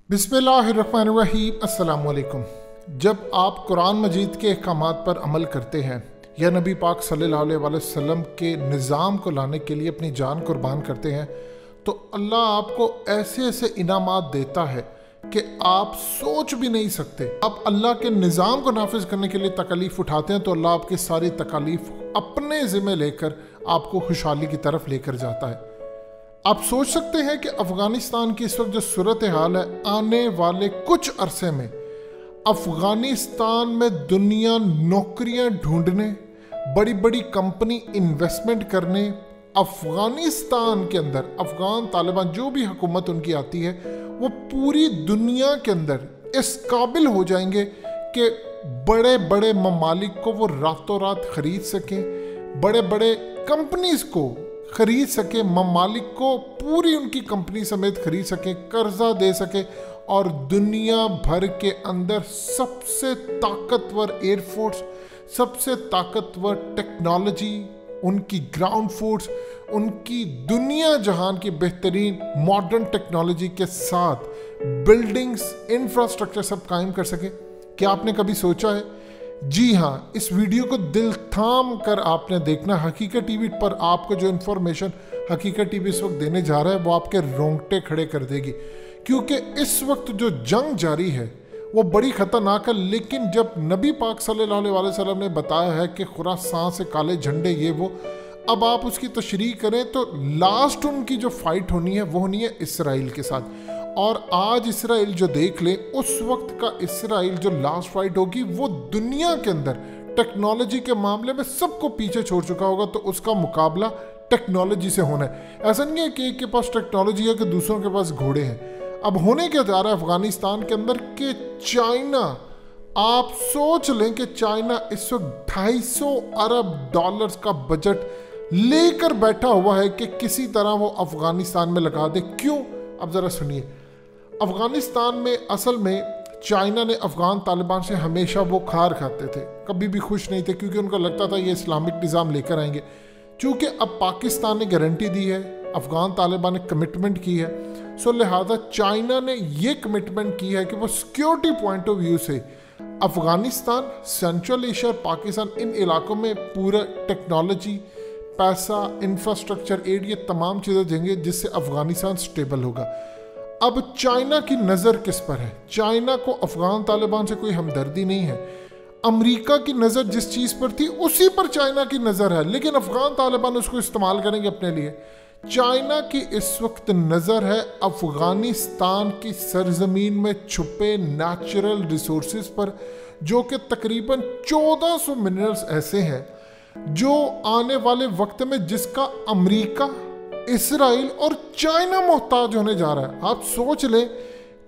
बिस्मिल्लाहिर्रहमानिर्रहीम। अस्सलाम वालेकुम। जब आप कुरान मजीद के अहकामात पर अमल करते हैं या नबी पाक सल्लल्लाहु अलैहि वसल्लम के निज़ाम को लाने के लिए अपनी जान कुर्बान करते हैं तो अल्लाह आपको ऐसे ऐसे इनामात देता है कि आप सोच भी नहीं सकते। आप अल्लाह के निज़ाम को नाफिज करने के लिए तकलीफ़ उठाते हैं तो अल्लाह आपकी सारी तकलीफ़ अपने ज़िम्मे लेकर आपको खुशहाली की तरफ लेकर जाता है। आप सोच सकते हैं कि अफ़गानिस्तान की इस वक्त जो सूरत हाल है, आने वाले कुछ अरसे में अफ़गानिस्तान में दुनिया नौकरियां ढूंढने, बड़ी बड़ी कंपनी इन्वेस्टमेंट करने, अफ़गानिस्तान के अंदर अफ़गान तालिबान जो भी हुकूमत उनकी आती है वो पूरी दुनिया के अंदर इस काबिल हो जाएंगे कि बड़े बड़े ममालिक को वो रातों रात ख़रीद सकें, बड़े बड़े कंपनीज़ को खरीद सके, ममालिक को पूरी उनकी कंपनी समेत खरीद सके, कर्जा दे सके और दुनिया भर के अंदर सबसे ताकतवर एयरफोर्स, सबसे ताकतवर टेक्नोलॉजी, उनकी ग्राउंड फोर्स, उनकी दुनिया जहान की बेहतरीन मॉडर्न टेक्नोलॉजी के साथ बिल्डिंग्स, इंफ्रास्ट्रक्चर सब कायम कर सके। क्या आपने कभी सोचा है? जी हाँ, इस वीडियो को दिल थाम कर आपने देखना। हकीकत टीवी पर आपको जो इन्फॉर्मेशन हकीकत टीवी इस वक्त देने जा रहा है वो आपके रोंगटे खड़े कर देगी, क्योंकि इस वक्त जो जंग जारी है वो बड़ी ख़तरनाक है। लेकिन जब नबी पाक सल्लल्लाहु अलैहि वसल्लम ने बताया है कि खुरासान से काले झंडे ये वो, अब आप उसकी तशरीह करें तो लास्ट उनकी जो फाइट होनी है वो होनी है इसराइल के साथ। और आज इसराइल जो देख ले, उस वक्त का इसराइल जो लास्ट फाइट होगी वो दुनिया के अंदर टेक्नोलॉजी के मामले में सबको पीछे छोड़ चुका होगा, तो उसका मुकाबला टेक्नोलॉजी से होना है। ऐसा नहीं है कि एक के पास टेक्नोलॉजी है कि दूसरों के पास घोड़े हैं। अब होने क्या जा रहा है अफगानिस्तान के अंदर कि चाइना, आप सोच लें कि चाइना इस वक्त 250 अरब डॉलर्स का बजट लेकर बैठा हुआ है कि किसी तरह वो अफगानिस्तान में लगा दे। क्यों? अब ज़रा सुनिए। अफ़गानिस्तान में असल में चाइना ने अफ़गान तालिबान से हमेशा वो खार खाते थे, कभी भी खुश नहीं थे, क्योंकि उनको लगता था ये इस्लामिक निज़ाम लेकर आएंगे। चूँकि अब पाकिस्तान ने गारंटी दी है, अफ़गान तालिबान ने कमिटमेंट की है, सो लिहाजा चाइना ने ये कमिटमेंट की है कि वो सिक्योरिटी पॉइंट ऑफ व्यू से अफ़गानिस्तान, सेंट्रल एशिया और पाकिस्तान, इन इलाकों में पूरा टेक्नोलॉजी, पैसा, इंफ्रास्ट्रक्चर, एड, ये तमाम चीज़ें देंगे जिससे अफ़गानिस्तान स्टेबल होगा। अब चाइना की नज़र किस पर है? चाइना को अफ़गान तालिबान से कोई हमदर्दी नहीं है। अमेरिका की नज़र जिस चीज़ पर थी उसी पर चाइना की नज़र है, लेकिन अफ़गान तालिबान उसको इस्तेमाल करेंगे अपने लिए। चाइना की इस वक्त नज़र है अफ़गानिस्तान की सरजमीन में छुपे नेचुरल रिसोर्सेज पर, जो कि तकरीबन 1400 मिनरल्स ऐसे हैं जो आने वाले वक्त में जिसका अमेरिका, इसराइल और चाइना मोहताज होने जा रहा है। आप सोच लें,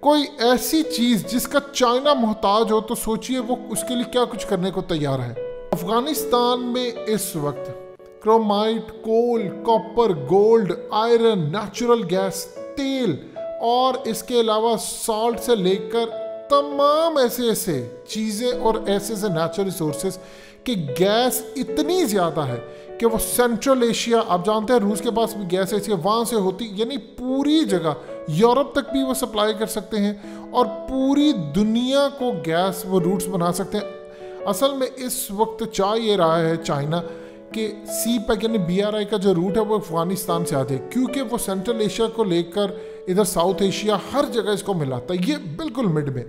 कोई ऐसी चीज़ जिसका चाइना मोहताज हो तो सोचिए वो उसके लिए क्या कुछ करने को तैयार है। अफगानिस्तान में इस वक्त chromite, coal, copper, gold, iron, natural gas, तेल और इसके अलावा सॉल्ट से लेकर तमाम ऐसे ऐसे चीज़ें और ऐसे ऐसे नेचुरल रिसोर्सेज कि गैस इतनी ज़्यादा है कि वो सेंट्रल एशिया, आप जानते हैं रूस के पास भी गैस ऐसी है, वहाँ से होती, यानी पूरी जगह यूरोप तक भी वो सप्लाई कर सकते हैं और पूरी दुनिया को गैस वो रूट्स बना सकते हैं। असल में इस वक्त चाह ये रहा है चाइना कि सी पैक यानी BRI का जो रूट है वो अफगानिस्तान से आते, क्योंकि वो सेंट्रल एशिया को लेकर इधर साउथ एशिया हर जगह इसको मिलाता है, ये बिल्कुल मिड में।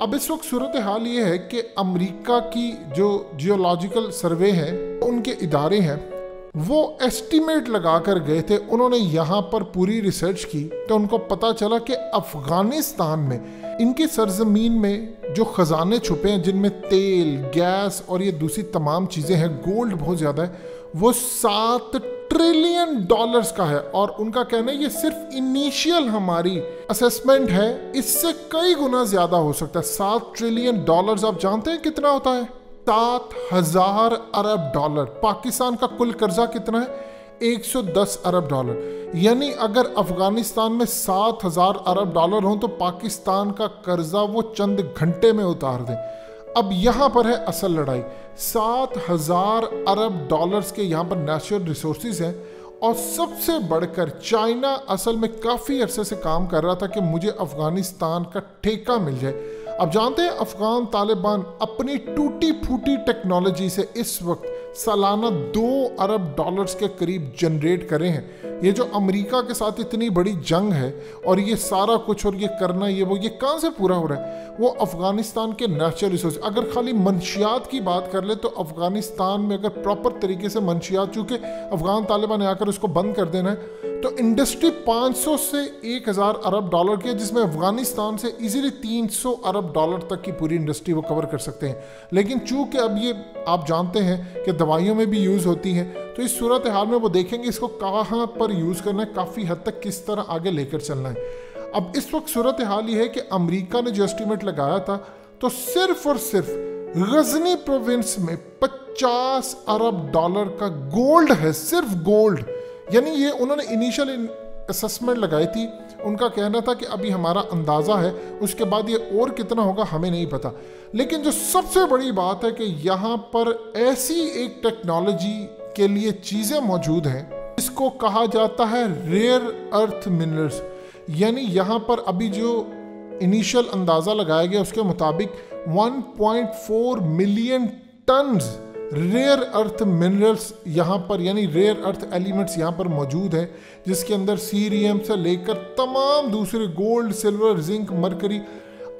अब इस वक्त सूरत हाल ये है कि अमेरिका की जो जियोलॉजिकल सर्वे है, उनके इदारे हैं, वो एस्टीमेट लगा कर गए थे। उन्होंने यहाँ पर पूरी रिसर्च की तो उनको पता चला कि अफ़गानिस्तान में इनकी सरजमीन में जो ख़जाने छुपे हैं, जिनमें तेल, गैस और ये दूसरी तमाम चीज़ें हैं, गोल्ड बहुत ज़्यादा है, वो 7 ट्रिलियन डॉलर्स का है। और उनका कहना है ये सिर्फ इनिशियल हमारी असेसमेंट है, इससे कई गुना ज़्यादा हो सकता है। 7 ट्रिलियन डॉलर्स आप जानते हैं कितना होता है? 7000 अरब डॉलर। पाकिस्तान का कुल कर्जा कितना है? 110 अरब डॉलर। यानी अगर अफगानिस्तान में 7000 अरब डॉलर हों तो पाकिस्तान का कर्जा वो चंद घंटे में उतार दें। अब यहाँ पर है असल लड़ाई। 7000 अरब डॉलर्स के यहाँ पर नेचुरल रिसोर्सेज हैं और सबसे बढ़कर चाइना असल में काफ़ी अरसे से काम कर रहा था कि मुझे अफ़गानिस्तान का ठेका मिल जाए। अब जानते हैं अफ़गान तालिबान अपनी टूटी फूटी टेक्नोलॉजी से इस वक्त सालाना $2 अरब के करीब जनरेट करे हैं। ये जो अमेरिका के साथ इतनी बड़ी जंग है और ये सारा कुछ और ये करना ये कहाँ से पूरा हो रहा है? वो अफ़गानिस्तान के नेचुरल रिसोर्स। अगर खाली मंशियात की बात कर ले तो अफ़गानिस्तान में अगर प्रॉपर तरीके से मंशियात, चूँकि अफ़गान तालिबान ने आकर उसको बंद कर देना है, तो इंडस्ट्री 500 से 1000 अरब डॉलर की है, जिसमें अफ़गानिस्तान से इजीली 300 अरब डॉलर तक की पूरी इंडस्ट्री वो कवर कर सकते हैं। लेकिन चूँकि अब ये आप जानते हैं कि दवाइयों में भी यूज़ होती है, तो इस सूरत हाल में वो देखेंगे इसको कहाँ पर यूज़ करना है, काफ़ी हद तक किस तरह आगे लेकर चलना है। अब इस वक्त सूरत हाल ये है कि अमेरिका ने जो एस्टीमेट लगाया था, तो सिर्फ और सिर्फ गजनी प्रोविंस में 50 अरब डॉलर का गोल्ड है, सिर्फ गोल्ड। यानी ये उन्होंने इनिशियल असेसमेंट लगाई थी, उनका कहना था कि अभी हमारा अंदाज़ा है, उसके बाद ये और कितना होगा हमें नहीं पता। लेकिन जो सबसे बड़ी बात है कि यहाँ पर ऐसी एक टेक्नोलॉजी के लिए चीज़ें मौजूद हैं जिसको कहा जाता है रेयर अर्थ मिनरल्स। यानी यहाँ पर अभी जो इनिशियल अंदाज़ा लगाया गया उसके मुताबिक 1.4 million tons rare earth minerals यहाँ पर, यानी रेयर अर्थ एलिमेंट्स यहाँ पर मौजूद हैं, जिसके अंदर सीरियम से लेकर तमाम दूसरे गोल्ड, सिल्वर, जिंक, मरकरी।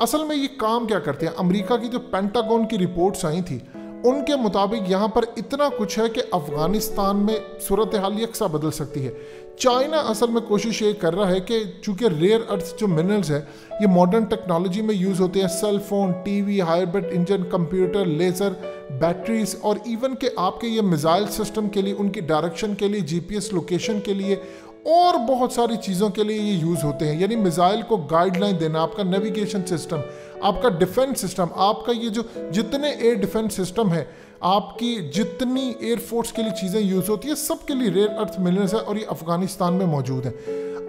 असल में ये काम क्या करते हैं? अमेरिका की जो पेंटागन की रिपोर्ट्स आई थी उनके मुताबिक यहाँ पर इतना कुछ है कि अफगानिस्तान में सूरत हाल यकसा बदल सकती है। चाइना असल में कोशिश ये कर रहा है कि चूँकि रेयर अर्थ जो मिनरल्स है ये मॉडर्न टेक्नोलॉजी में यूज़ होते हैं, cell phone, TV, hybrid engine, computer, laser, batteries और इवन के आपके ये मिसाइल सिस्टम के लिए, उनकी डायरेक्शन के लिए, जीपीएस लोकेशन के लिए और बहुत सारी चीज़ों के लिए ये यूज़ होते हैं। यानी मिसाइल को गाइडलाइन देना, आपका नेविगेशन सिस्टम, आपका डिफेंस सिस्टम, आपका ये जो जितने एयर डिफेंस सिस्टम है, आपकी जितनी एयरफोर्स के लिए चीज़ें यूज़ होती है, सब के लिए रेयर अर्थ मिनरल्स है और ये अफ़गानिस्तान में मौजूद है।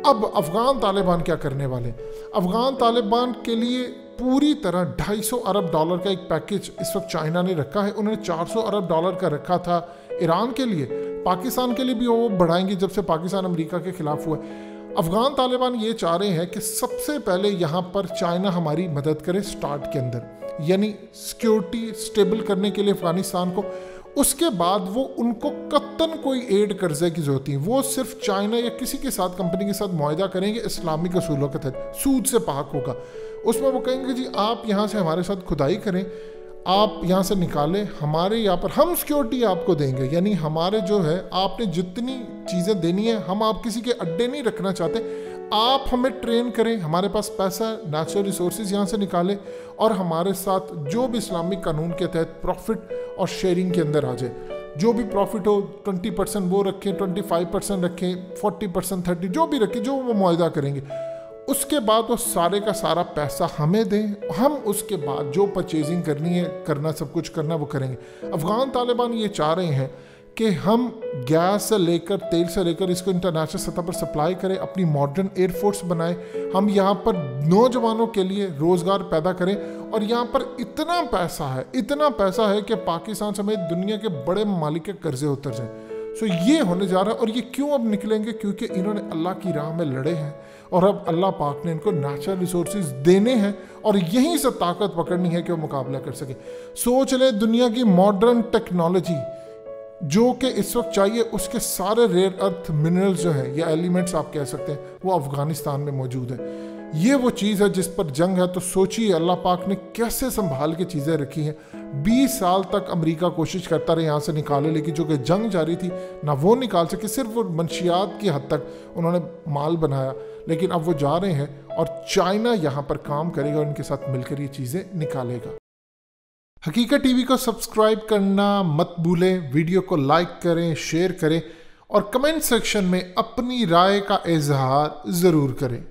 अब अफ़गान तालिबान क्या करने वाले? अफ़गान तालिबान के लिए पूरी तरह 250 अरब डॉलर का एक पैकेज इस वक्त चाइना ने रखा है। उन्होंने 400 अरब डॉलर का रखा था ईरान के लिए, पाकिस्तान के लिए भी वो बढ़ाएंगे जब से पाकिस्तान अमेरिका के खिलाफ हुआ। अफ़गान तालिबान ये चाह रहे हैं कि सबसे पहले यहाँ पर चाइना हमारी मदद करे स्टार्ट के अंदर, यानी सिक्योरिटी स्टेबल करने के लिए अफ़गानिस्तान को। उसके बाद वो उनको कत्तन कोई एड कर्जे की जरूरत नहीं, वो सिर्फ चाइना या किसी के साथ, कंपनी के साथ मुआहदा करेंगे इस्लामिक असूलों के तहत, सूद से पाक होगा। उसमें वो कहेंगे जी आप यहाँ से हमारे साथ खुदाई करें, आप यहाँ से निकालें, हमारे यहाँ पर हम सिक्योरिटी आपको देंगे। यानी हमारे जो है आपने जितनी चीज़ें देनी है, हम आप किसी के अड्डे नहीं रखना चाहते, आप हमें ट्रेन करें, हमारे पास पैसा, नेचुरल रिसोर्सेज यहाँ से निकालें और हमारे साथ जो भी इस्लामिक कानून के तहत प्रॉफिट और शेयरिंग के अंदर आ जाए। जो भी प्रॉफिट हो 20% वो रखें, 25% रखें, 40%, 30%, जो भी रखें, जो वो मुआहदा करेंगे। उसके बाद वो सारे का सारा पैसा हमें दें, हम उसके बाद जो परचेजिंग करनी है, करना, सब कुछ करना वो करेंगे। अफ़गान तालिबान ये चाह रहे हैं कि हम गैस से लेकर, तेल से लेकर इसको इंटरनेशनल सतह पर सप्लाई करें, अपनी मॉडर्न एयरफोर्स बनाएं, हम यहाँ पर नौजवानों के लिए रोज़गार पैदा करें। और यहाँ पर इतना पैसा है कि पाकिस्तान समेत दुनिया के बड़े ममालिक के कर्जे उतर जाएं। सो ये होने जा रहा है। और ये क्यों अब निकलेंगे? क्योंकि इन्होंने अल्लाह की राह में लड़े हैं और अब अल्लाह पाक ने इनको नेचुरल रिसोर्सेज देने हैं और यहीं से ताकत पकड़नी है कि वो मुकाबला कर सके। सोच ले, दुनिया की मॉडर्न टेक्नोलॉजी जो कि इस वक्त चाहिए, उसके सारे रेयर अर्थ मिनरल्स जो हैं या एलिमेंट्स आप कह सकते हैं, वो अफ़गानिस्तान में मौजूद है। ये वो चीज़ है जिस पर जंग है। तो सोचिए अल्लाह पाक ने कैसे संभाल के चीज़ें रखी हैं। 20 साल तक अमेरिका कोशिश करता रहे यहाँ से निकाले, लेकिन जो कि जंग जारी थी ना वो निकाल सके। सिर्फ वो मंशियात की हद तक उन्होंने माल बनाया, लेकिन अब वो जा रहे हैं और चाइना यहाँ पर काम करेगा और उनके साथ मिलकर ये चीज़ें निकालेगा। हकीकत टीवी को सब्सक्राइब करना मत भूलें, वीडियो को लाइक करें, शेयर करें और कमेंट सेक्शन में अपनी राय का इजहार ज़रूर करें।